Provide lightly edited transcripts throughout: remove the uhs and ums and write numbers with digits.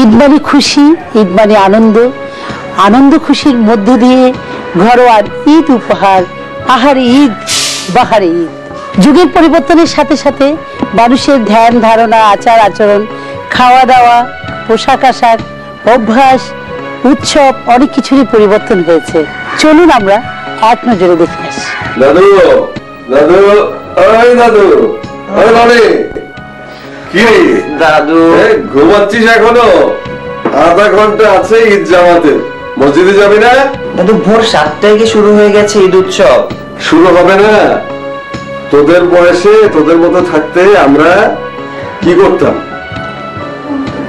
ঈদ মানে খুশি, ঈদ মানে আনন্দ, আনন্দ খুশির মধ্য দিয়ে ঘরোয়া ঈদ উপহার, আহারে ঈদ বাহারে ঈদ। যুগের পরিবর্তনের সাথে সাথে মানুষের ধ্যান ধারণা, আচার আচরণ, খাওয়া দাওয়া, পোশাক আশাক, অভ্যাস, উৎসব অনেক কিছুরই পরিবর্তন হয়েছে। চলুন আমরা এক নজরে দেখে আসি। দাদু দাদু ওই দাদু ওই লড়ে কি দাদু ঘুমাচ্ছিস এখনো? আধা ঘন্টা আছে ঈদ জামাতে, মসজিদে যাবি না? দাদু ভোর 7টায় কি শুরু হয়ে গেছে ঈদ উৎসব? শুরু হবে না? তোদের বয়সে তোদের মতো থাকতে আমরা কি করতাম?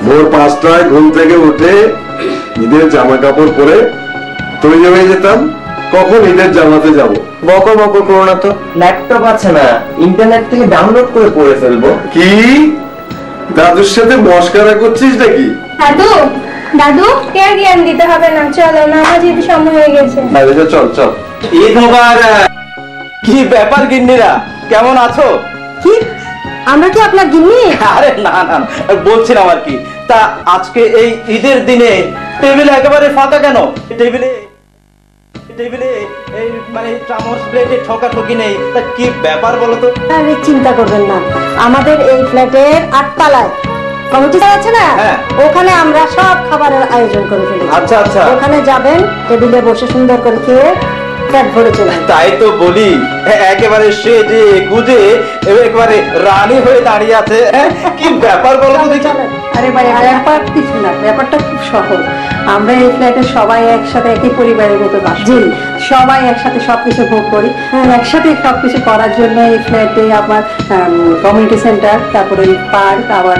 ভোর 5টায় ঘুম থেকে উঠে ঈদের জামা কাপড় পরে তৈরি হয়ে যেতাম, কখন ঈদের জামাতে যাব। বকর বকর করো না তো, ল্যাপটপ আছে না, ইন্টারনেট থেকে ডাউনলোড করে পড়ে ফেলবো। কি দাদুর সাথে মস্করা করছিস নাকি? দাদু দাদু কে জ্ঞান দিতে হবে না, চলো নামাজ যেতে সময় হয়ে গেছে। চল চল। ঈদ মোবারক। কি ব্যাপার গিন্নিরা, কেমন আছো? কি আমরা কি আপনার গিন্নি? আরে না না, বলছিলাম আর কি। তা আজকে এই ঈদের দিনে টেবিলে একেবারে ফাঁকা কেন? টেবিলে টেবিলে এই মানে চামচ প্লেটে ঠকাঠকি নেই, তা কি ব্যাপার বলো তো? আরে চিন্তা করবেন না, আমাদের এই ফ্ল্যাটের 8 তলায় কমিটি আছে না, ওখানে আমরা সব খাবারের আয়োজন করে ফেলি। আচ্ছা আচ্ছা, ওখানে যাবেন, টেবিলে বসে সুন্দর করে খেয়ে পেট ভরে চলে। তাই তো বলি, একেবারে সেজে গুজে একেবারে রানী হয়ে দাঁড়িয়ে আছে। কি ব্যাপার বলো তো দেখি? আরে ভাই ব্যাপার কিছু না, ব্যাপারটা খুব সহজ। আমরা এই ফ্ল্যাটে সবাই একসাথে একই পরিবারের মতো বাস করি, সবাই একসাথে সবকিছু ভোগ করি। একসাথে সবকিছু করার জন্য এই ফ্ল্যাটে আমার কমিউনিটি সেন্টার, তারপরে পার্ক, আবার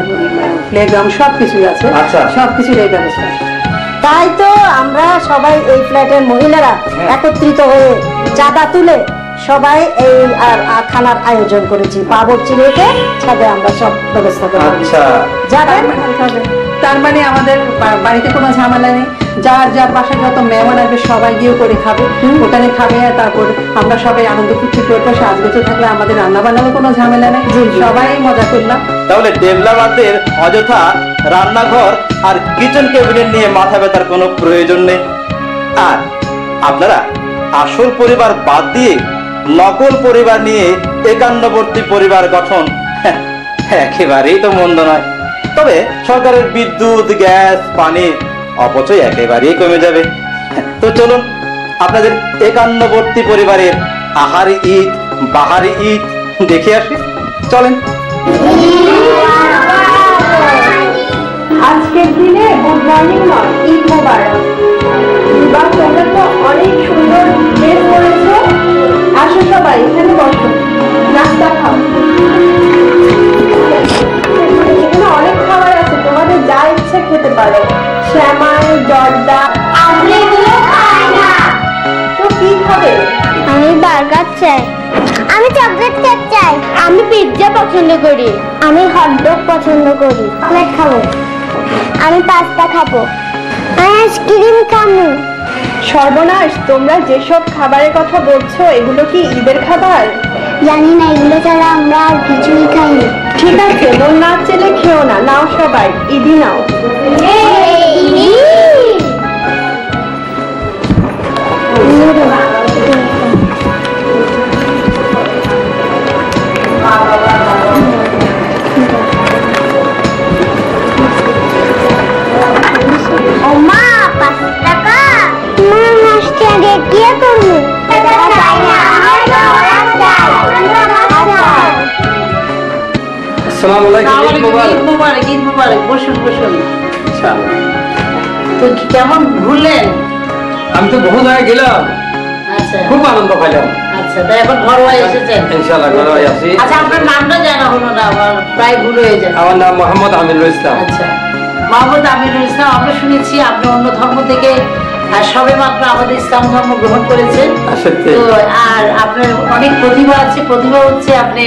প্লেগ্রাউন্ড সবকিছুই আছে। সবকিছুর এই ব্যবস্থা। তাই তো আমরা সবাই এই ফ্ল্যাটের মহিলারা একত্রিত হয়ে চাঁদা তুলে সবাই এই খানার আয়োজন করেছি। বাবুর্চি রেখে ছাদে আমরা সব ব্যবস্থা করে যাবেন। তার মানে আমাদের বাড়িতে কোনো ঝামেলা নেই, যার যার বাসায় যত মেহমান আসবে সবাই গিয়ে করে খাবে, ওখানে খাবে। তারপর আমরা সবাই আনন্দ ফুর্তি করবো, সাজগোজ থাকলে আমাদের রান্না বান্নারও কোনো ঝামেলা নেই, সবাই মজা করলাম। তাহলে ডেভেলপারদের অযথা রান্নাঘর আর কিচেন ক্যাবিনেট নিয়ে মাথা ব্যথার কোনো প্রয়োজন নেই। আর আপনারা আসল পরিবার বাদ দিয়ে নকল পরিবার নিয়ে একান্নবর্তী পরিবার গঠন একেবারেই তো মন্দ নয়। তবে সরকারের বিদ্যুৎ, গ্যাস, পানি অপচয় একেবারেই কমে যাবে। তো চলুন আপনাদের একান্নবর্তী পরিবারের আহারি ঈদ বাহারি ঈদ দেখে আসি, চলেন। আজকের দিনে গুড মর্নিং নয়, ঈদ মোবারক। এবার তোমরা তো অনেক সুন্দর ড্রেস পরেছো, আসো সবাই এখানে বসো, নাস্তা খাও। এখানে অনেক খাবার আছে, তোমাদের যা ইচ্ছা খেতে পারো, শ্যামাই, জর্দা। আমি এগুলো খাই না। তো কি খাবে? আমি বার্গার চাই, আমি চকলেট কেক চাই, আমি পিৎজা পছন্দ করি, আমি হটডগ পছন্দ করি, চকলেট খাবো, আমি পাস্তা খাবো, আমি আইসক্রিম খাবো। সর্বনাশ, তোমরা যেসব খাবারের কথা বলছো এগুলো কি ঈদের খাবার? জানি না, এগুলো ছাড়া আমরা আর কিছুই খাই না। ঠিক আছে, মন না চেলে খেও না, নাও সবাই ঈদি নাও। কেমন ঘুরলেন? আমি তো বহু জায়গায় গেলাম, খুব আনন্দ পাইলাম। আচ্ছা, তাই এখন ঘরোয়া এসেছেন? ইনশাআল্লাহ ঘরোয়া আছি। আচ্ছা, আপনার নামটা জানা হলো না, আমার প্রায় ভুল হয়ে যায়। আমার নাম মোহাম্মদ আমিরুল ইসলাম। আচ্ছা, মোহাম্মদ আমিরুল ইসলাম। আমরা শুনেছি আপনি অন্য ধর্ম থেকে সবে মাত্র আমাদের ইসলাম ধর্ম গ্রহণ করেছেন। তো আর আপনার অনেক প্রতিভা আছে, প্রতিভা হচ্ছে আপনি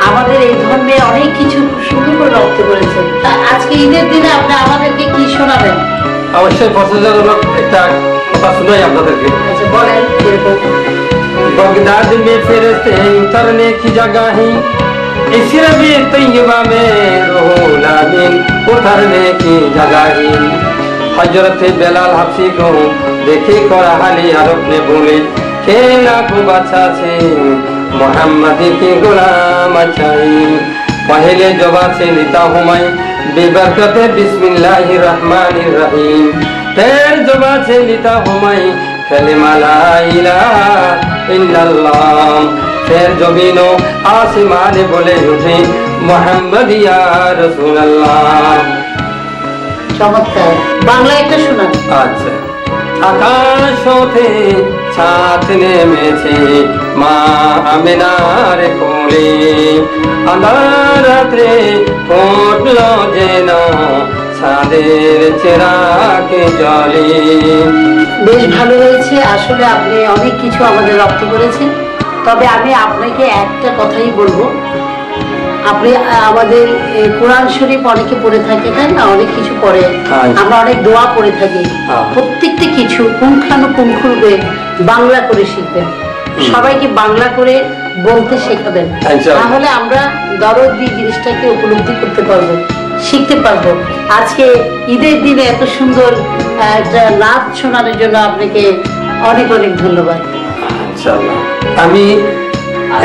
আমাদের এই ধর্মে অনেক কিছু সুন্দর করে রপ্ত করেছেন। আজকে ঈদের দিনে আপনি আমাদেরকে কি শোনাবেন? অবশ্যই পছন্দজনক একটা কথা শুনাই আপনাদেরকে। আচ্ছা, বলেন। बगदाद में फिरते उतरने की जगह ही इस रबी तैयबा में रूहुल अमीन কোথার নেকি জাগাহি হযরত বেলাল হাফসি को देखे करा हाली आरोप ने बोले खेला को बचा छे मोहम्मद की गुलाम चाहिए पहले जवाब से लेता हूँ मैं बेबरकत बिस्मिल्लाहिर रहमानिर रहीम फिर जवाब से लेता हूँ मैं कलिमा ला इलाहा इल्लल्लाह फिर जमीनों आसमान बोले उठे मोहम्मद या रसूलल्लाह। চমৎকার, বাংলা একটা শোনান। আচ্ছা আকাশ হতে ছাত নেমেছে মা আমিনার কোলে আঁধার রাত্রে ফুটল যেন ছাদের চেরাকে জলে। বেশ ভালো হয়েছে, আসলে আপনি অনেক কিছু আমাদের রপ্ত করেছেন। তবে আমি আপনাকে একটা কথাই বলবো, আপনি আমাদের কোরআন শরীফ অনেকে পড়ে থাকে, তাই না? অনেক কিছু পড়ে, আমরা অনেক দোয়া পড়ে থাকি। প্রত্যেকটা কিছু পুঙ্খানুপুঙ্খরূপে বাংলা করে শিখবেন, সবাইকে বাংলা করে বলতে শেখাবেন, তাহলে আমরা দরদি জিনিসটাকে উপলব্ধি করতে পারবো, শিখতে পারবো। আজকে ঈদের দিনে এত সুন্দর একটা নাচ শোনানোর জন্য আপনাকে অনেক অনেক ধন্যবাদ। আমি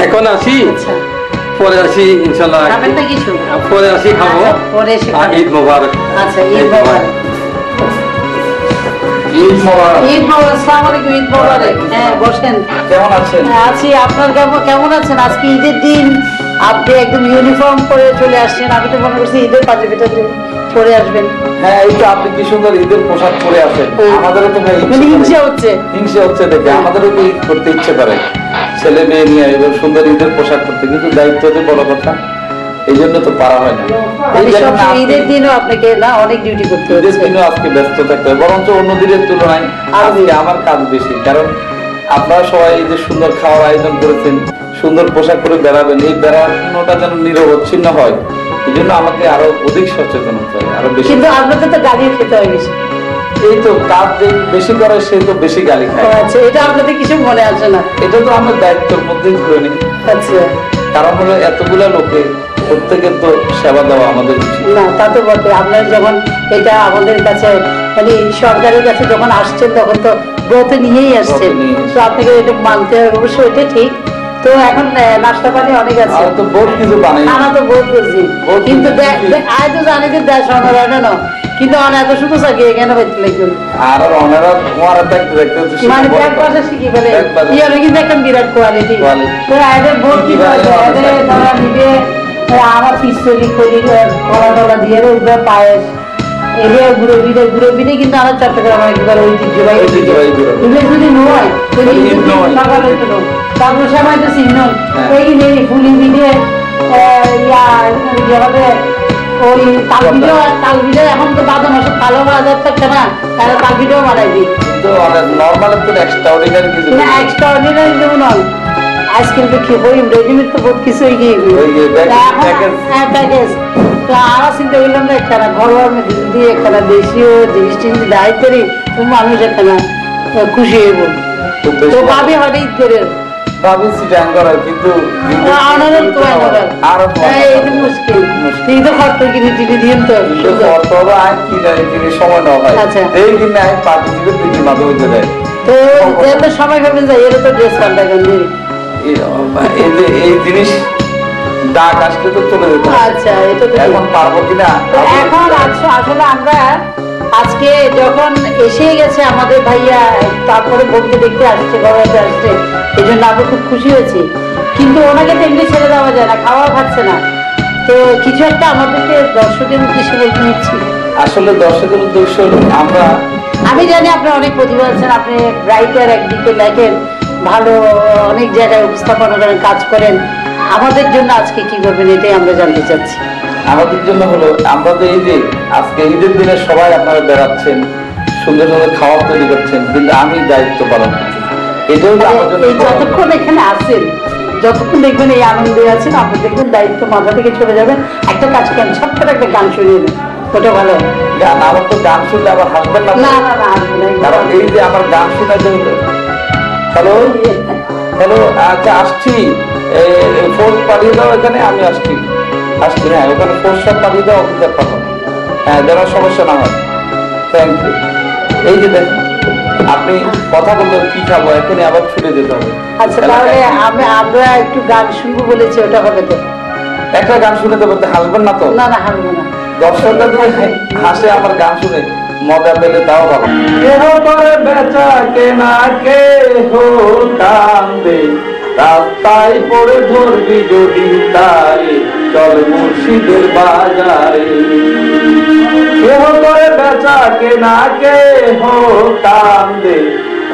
এখন আসি, আচ্ছা, পরে আসি ইনশাল্লাহ। খাবেন না কিছু? পরে আসি, খাবো। আচ্ছা, পরে এসে খাবেন। ঈদ মোবারক। আচ্ছা, ঈদ মোবারক। ঈদ মোবারক। ঈদ মোবারক। আসসালামু আলাইকুম। ঈদ মোবারক। হ্যাঁ, বসেন। কেমন আছেন? আছি। আপনার কেমন আছেন? আজকে ঈদের দিন, আপনি একদম ইউনিফর্ম পরে চলে আসছেন। আমি তো মনে করছি ঈদের পাঞ্জাবি পরে আসবেন। হ্যাঁ, এই তো আপনি কি সুন্দর ঈদের পোশাক পরে আছেন। আমাদেরও তো হিংসা হচ্ছে দেখে আমাদেরও তো ঈদ করতে ইচ্ছে করে, ছেলে মেয়ে নিয়ে এবার সুন্দর ঈদের পোশাক করতে, কিন্তু দায়িত্ব যে বড় কথা, এই জন্য তো পারা হয় না। এই জন্য ঈদের দিনও আপনাকে না অনেক ডিউটি করতে ঈদের হচ্ছে। দিনও আজকে ব্যস্ত থাকতে হয়, বরঞ্চ অন্য দিনের তুলনায় আজকে আমার কাজ বেশি। কারণ আপনারা সবাই এই যে সুন্দর খাওয়ার আয়োজন করেছেন, সুন্দর পোশাক পরে বেড়াবেন, এই বেড়ানোটা যেন নিরবচ্ছিন্ন হয়, এই জন্য আমাকে আরো অধিক সচেতন হতে হয়, আরো বেশি। কিন্তু আপনাকে তো গালিও খেতে হয় বেশি। এই তো কাজ যে বেশি করে সে তো বেশি গালি খায়। আচ্ছা, এটা আপনাদের কিছু মনে আসে না? এটা তো আমরা দায়িত্বের মধ্যেই ধরে নিই। আচ্ছা, কারণ হলো এতগুলা লোকে প্রত্যেকের তো সেবা দেওয়া আমাদের উচিত। না তা তো বটে। আপনার যখন এটা আমাদের কাছে মানে সরকারের কাছে যখন আসছেন, তখন তো ব্রত নিয়েই আসছেন, তো আপনাকে এটা মানতে হবে, অবশ্যই এটা ঠিক। তো এখন নাস্তা পানি অনেক আছে, আর তো বহুত কিছু বানাই। খানা তো বহুত বুঝি, কিন্তু আয় তো জানি যে দেশ অনারা না, কিন্তু এত সুন্দর থাকে এখানে বাইতে লাগবে। আর ওনারা ওনারা দেখতে দেখতে মানে ব্যাগ বাসা শিখি ফেলে, ইয়ারে কিন্তু একটা বিরাট কোয়ালিটি। তো এদের বহুত কি করে, এদের তারা নিজে আমার পিস্তলি করি কলা টলা দিয়ে উঠবে পায়েস, এগুলো ঘুরে ফিরে কিন্তু আমার চট্টগ্রাম একবার ঐতিহ্যবাহী। এগুলো যদি নয় সকালে তো তারপর সময় তো চিহ্ন এই নেই ফুলি দিয়ে হবে ওই তালবিটা এখন তো বাদে মাসে ভালো বাজার থাকছে না, তারা তালবিটাও বানাই দিই। তো নরমাল তো এক্সট্রাঅর্ডিনারি কিছু না, এক্সট্রাঅর্ডিনারি যেমন আজকাল তো ওই রেডিমেড তো বহুত কিছুই গিয়ে প্যাকেজ। তো আমরা চিন্তা করলাম না একখানা ঘরোয়ার মধ্যে যদি একখানা দেশীয় জিনিস টিনিস দায় করি, তো মানুষ একখানা খুশি হইব। তো ভাবি হঠাৎ ঈদ করে ভাবি সিটাং করার, কিন্তু মুশকিল তুই তো খরচ কিনে টিনে দিন তো সময় না হয়। আচ্ছা, এই কিনে আমি পার্টিসিপেট দিদি মাঝে মধ্যে দেয়। তো যেহেতু সময় পাবেন যাই, এর তো ড্রেস পাল্টা গেল এই জিনিস ডাক আসলে তো চলে যেত। আচ্ছা, এটা তো এখন পারবো কিনা এখন। আচ্ছা, আসলে আমরা আজকে যখন এসে গেছে আমাদের ভাইয়া, তারপরে বোনকে দেখতে আসছে, ঘরে আসছে, এই জন্য আমরা খুব খুশি হয়েছি। কিন্তু ওনাকে তো এমনি ছেড়ে দেওয়া যায় না, খাওয়া খাচ্ছে না। তো কিছু একটা আমাদেরকে দর্শকের উদ্দেশ্যে বলতে হচ্ছে। আসলে দর্শকের উদ্দেশ্য আমরা, আমি জানি আপনার অনেক প্রতিভা আছেন, আপনি রাইটার, একদিকে লেখেন, ভালো অনেক জায়গায় উপস্থাপনা করেন, কাজ করেন। আমাদের জন্য আজকে কি করবেন এটাই আমরা জানতে চাচ্ছি। আমাদের জন্য হলো আমরা তো এই যে আজকে ঈদের দিনে সবাই আপনারা বেড়াচ্ছেন, সুন্দর সুন্দর খাওয়া তৈরি করছেন, কিন্তু আমি দায়িত্ব পালন করছি। এটাও তো আমার জন্য। এই যতক্ষণ এখানে আসেন, যতক্ষণ দেখবেন এই আনন্দে আছেন, আপনি দেখবেন দায়িত্ব মাথা থেকে চলে যাবেন। একটা কাজ করেন, ছোট্ট একটা গান শুনিয়ে দেন, ওটা ভালো গান। আমার তো গান শুনলে আবার হাসবেন না। না না না, আসবে না। কারণ এই যে আমার গান শোনাতে হ্যালো হ্যালো, আচ্ছা আসছি, ফোর্স পাঠিয়ে দাও এখানে, আমি আসছি। হ্যাঁ, ওখানে ফোর্স সব পাঠিয়ে দাও, অফিসার পাঠাও। হ্যাঁ, যেন সমস্যা না হয়। Thank you. এই যে দেখেন, আপনি কথা বললেন কি খাবো, এখনই আবার ছুটে যেতে হবে। আচ্ছা তাহলে আমরা একটু গান শুনবো বলেছি, ওটা হবে তো? একটা গান শুনে তো বলতে হাসবেন না তো? না হারবো না। দর্শকরা যদি হাসে আমার গান শুনে মজা পেলে তাও ভালো। কেহ করে বেচা কেনা কেহ কান্দে, রাস্তায় পড়ে ধরবি যদি তারে, চল মুর্শিদের বাজারে। কেহ করে বেচা কেনা কেহ কান্দে,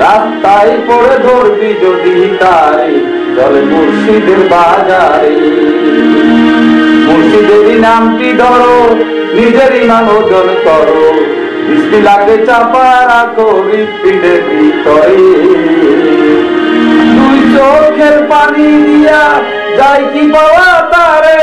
রাস্তায় পড়ে ধরবি যদি তারে, চল মুর্শিদের বাজারে। মুর্শিদেরই নামটি ধরো, নিজের ইমান ওজন করো, বিসমিল্লাহকে চাপা রাখো হৃৎপিণ্ডের ভিতরে। দুই চোখের পানি দিয়া যাই কি বাবা তারে,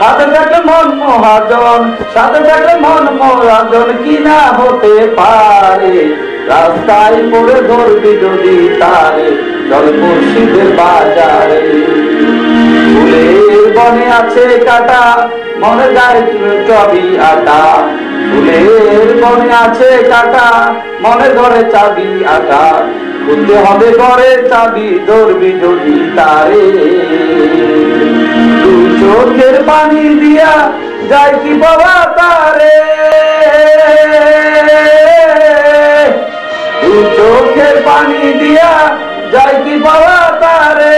হাতে থাকলে মন মহাজন, সাথে থাকলে মন মহাজন, কি না হতে পারে, রাস্তায় পড়ে ধরবি যদি তারে, চল মুর্শিদের বাজারে। ফুলের বনে আছে কাটা, মনে যায় চবি আটা, ফুলের বনে আছে কাটা, মনে ধরে চাবি আটা, খুলতে হবে ঘরে চাবি, ধরবি যদি তারে। দুই চোখের পানি দিয়া যায় কি বাবা তারে, দুই চোখের পানি দিয়া যায় কি বাবা তারে,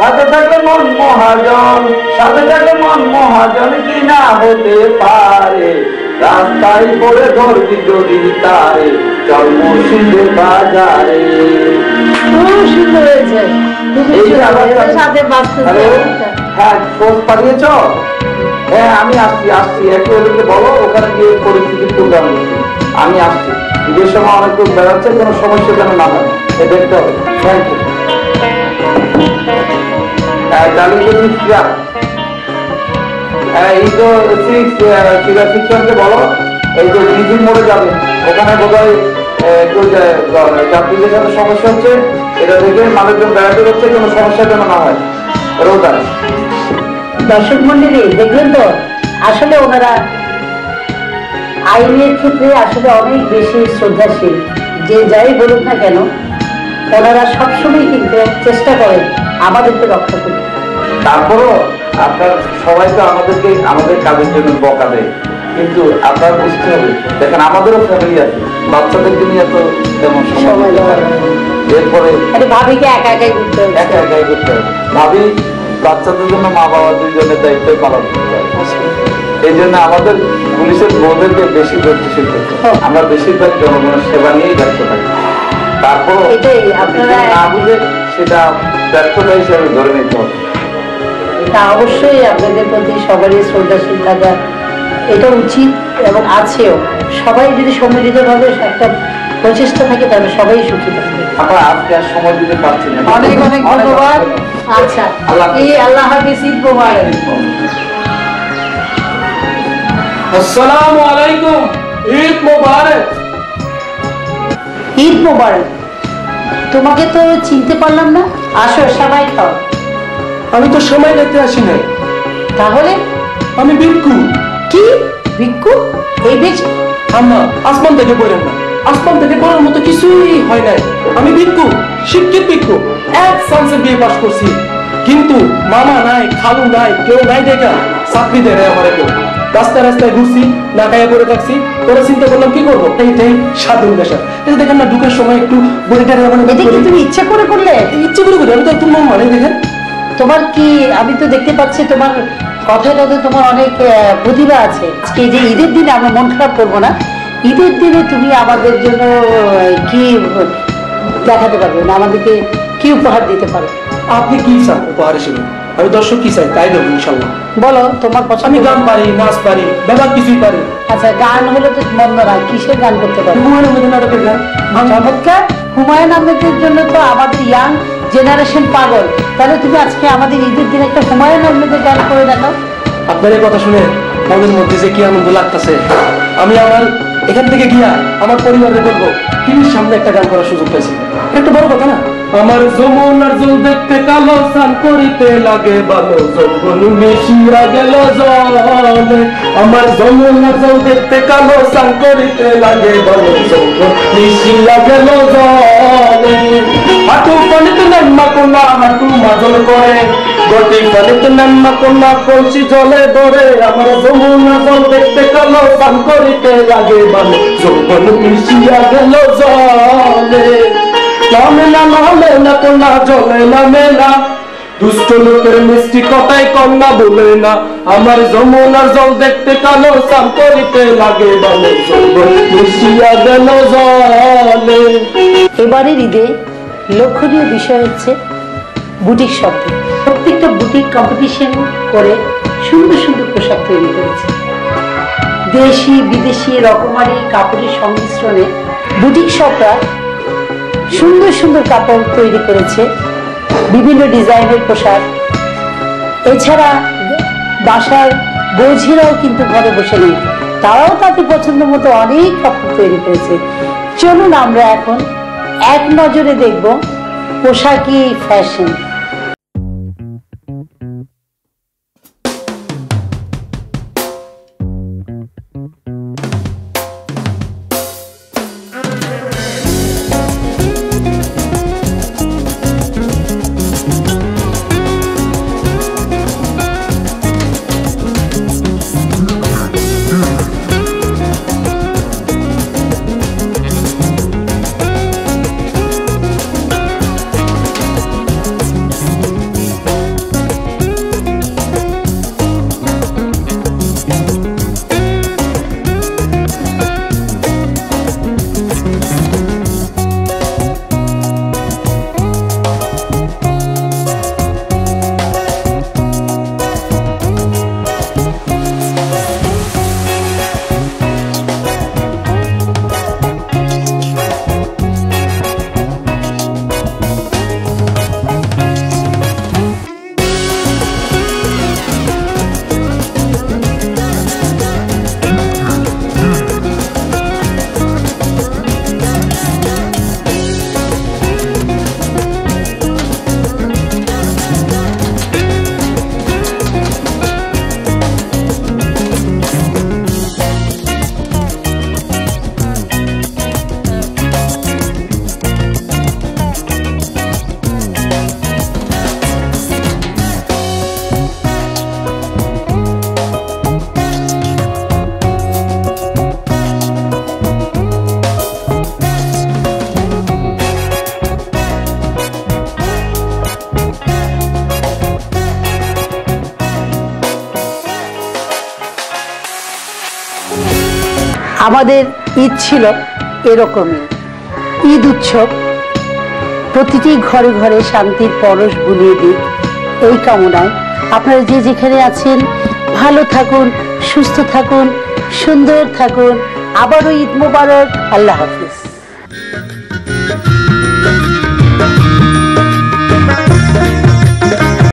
হাতে থাকলে মন মহাজন, সাথে থাকলে মন মহাজন, কি না হতে পারে, রাস্তায় পড়ে ধরবি যদি তারে, চল মুর্শিদের বাজারে। খুব সুন্দর হয়েছে, এই যে আমার সাথে বাঁচতেছে। হ্যালো, হ্যাঁ পোস্ট পাঠিয়েছ? হ্যাঁ আমি আসছি একটু এদেরকে বলো, ওখানে গিয়ে পরিস্থিতি প্রোগ্রাম হচ্ছে, আমি আসছি। ঈদের সময় অনেক লোক বেড়াচ্ছে, কোনো সমস্যা যেন না হয় এ দেখতে হবে। Thank you. এই তো সিক্সকে বলো, এই যে নিজের মোড়ে যাবে, ওখানে বোধহয় একটু যাত্রীদের সাথে সমস্যা হচ্ছে, এটা দেখে মানুষজন বেড়াতে হচ্ছে, কোনো সমস্যা যেন না হয়। রোদার দর্শক মন্ডলী দেখলেন তো, আসলে ওনারা আইনের ক্ষেত্রে আসলে অনেক বেশি শ্রদ্ধাশীল। যে যাই বলুক না কেন, ওনারা সবসময় কিন্তু চেষ্টা করেন আমাদেরকে রক্ষা করতে। তারপরও আপনার সবাই তো আমাদেরকে আমাদের কাজের জন্য বকা দেয়, কিন্তু আপনার বুঝতে হবে, দেখেন আমাদেরও ফ্যামিলি আছে, বাচ্চাদেরকে নিয়ে তো তেমন সময় দিতে পারে না। এরপরে ভাবিকে একা একাই করতে হবে, একা একাই করতে হবে। ভাবি বাচ্চাদের জন্য মা বাবা দুইজনের দায়িত্ব পালন করতে হবে। এই জন্য আমাদের পুলিশের বউদেরকে বেশি গতিশীল করতে হবে। আমরা বেশিরভাগ জনগণের সেবা নিয়েই ব্যস্ত থাকি। তারপর এটাই আপনারা না বুঝে সেটা ব্যর্থতা হিসেবে ধরে নিতে হবে। এটা অবশ্যই আপনাদের প্রতি সবারই শ্রদ্ধাশীল থাকা এটা উচিত এবং আছেও। সবাই যদি সম্মিলিতভাবে একটা প্রচেষ্টা থাকে তাহলে সবাই সুখী থাকবে। আমরা আজকে আর সময় দিতে পারছি না। অনেক অনেক ধন্যবাদ। আচ্ছা, আল্লাহ হাফেজ, ঈদ মোবারক। আসসালামু আলাইকুম, ঈদ মোবারক। ঈদ মোবারক। তোমাকে তো চিনতে পারলাম না, আসো সবাই খাও। আমি তো সময় দেখতে আসি না, তাহলে আমি ভিক্ষু। কি ভিক্ষু? এই বেশ আম্মা, আসমান থেকে পড়েন না, আসমান থেকে পড়ার মতো কিছুই হয় নাই। আমি ভিক্ষু, শিক্ষিত ভিক্ষু, এক চান্সে বিয়ে পাস করছি, কিন্তু মামা নাই, খালু নাই, কেউ নাই দেখা চাকরি দেয় না আমার। কেউ রাস্তায় রাস্তায় ঘুরছি, না খাইয়া পড়ে থাকছি। পরে চিন্তা করলাম কি করবো, এইটাই স্বাধীন দেশা। এই দেখেন না, ঢুকার সময় একটু বড়িটা তুমি ইচ্ছা করে করলে? ইচ্ছে করে করি, আমি তো তোমার মানে দেখেন। তোমার কি, আমি তো দেখতে পাচ্ছি তোমার কথায় কথায় তোমার অনেক প্রতিভা আছে। আজকে যে ঈদের দিনে আমরা মন খারাপ করবো না, ঈদের দিনে তুমি আমাদের জন্য কি দেখাতে পারবে না, আমাদেরকে কি উপহার দিতে পারো? আপনি কি চান উপহার হিসেবে? আমি দর্শক কি চাই তাই দেবো ইনশাল্লাহ। বলো তোমার পছন্দ। আমি গান পারি, নাচ পারি, ব্যাপার কিছুই পারি। আচ্ছা, গান হলে তো মন্দ না, কিসের গান করতে পারো? হুমায়ুন আহমেদের নাটকের গান। চমৎকার। হুমায়ুন আহমেদের জন্য তো আমাদের ইয়াং জেনারেশন পাগল। তাহলে তুমি আজকে আমাদের ঈদের দিন একটা হুমায়ুন আহমেদের গান করে দেখাও। আপনার এই কথা শুনে আমাদের মধ্যে যে কি আনন্দ লাগতেছে। আমি আমার এখান থেকে গিয়া আমার পরিবারে বলবো টিভির সামনে একটা গান করার সুযোগ পেয়েছি। একটা বড় কথা না? আমার যমুনার জল দেখতে কালো, স্নান করিতে লাগে ভালো, যৌবন মিশিয়া গেল জলে। আমার যমুনার জল দেখতে কালো, স্নান করিতে লাগে ভালো, যৌবন মিশিয়া গেল জলে। হাঁটু পানিতে নাম্মা কোনা, হাঁটু মাজল করে, গটি পানিতে নাম্মা কোনা, কলসি জলে ধরে। আমার যমুনার জল দেখতে কালো, স্নান করিতে লাগে ভালো, যৌবন মিশিয়া গেল জলে। নামে না কোনা জলে নামে না, দুষ্ট লোকের মিষ্টি কথাই কন্যা বলে না। আমার যমুনার জল দেখতে কালো, স্নান করিতে লাগে ভালো, যৌবন মিশিয়া গেল জলে। এবারের ঈদে লক্ষণীয় বিষয় হচ্ছে বুটিক শপ। প্রত্যেকটা বুটিক কম্পিটিশন করে সুন্দর সুন্দর পোশাক তৈরি করেছে। দেশি বিদেশি রকমারি কাপড়ের সংমিশ্রণে বুটিক শপরা সুন্দর সুন্দর কাপড় তৈরি করেছে, বিভিন্ন ডিজাইনের পোশাক। এছাড়া বাসার বৌঝিরাও কিন্তু ঘরে বসে নেই, তারাও তাদের পছন্দ মতো অনেক কাপড় তৈরি করেছে। চলুন আমরা এখন এক নজরে দেখব পোশাকি ফ্যাশন। আমাদের ঈদ ছিল এরকমই। ঈদ উৎসব প্রতিটি ঘরে ঘরে শান্তির পরশ বুলিয়ে দিক, এই কামনায় আপনারা যে যেখানে আছেন ভালো থাকুন, সুস্থ থাকুন, সুন্দর থাকুন। আবারও ঈদ মোবারক। আল্লাহ হাফিজ।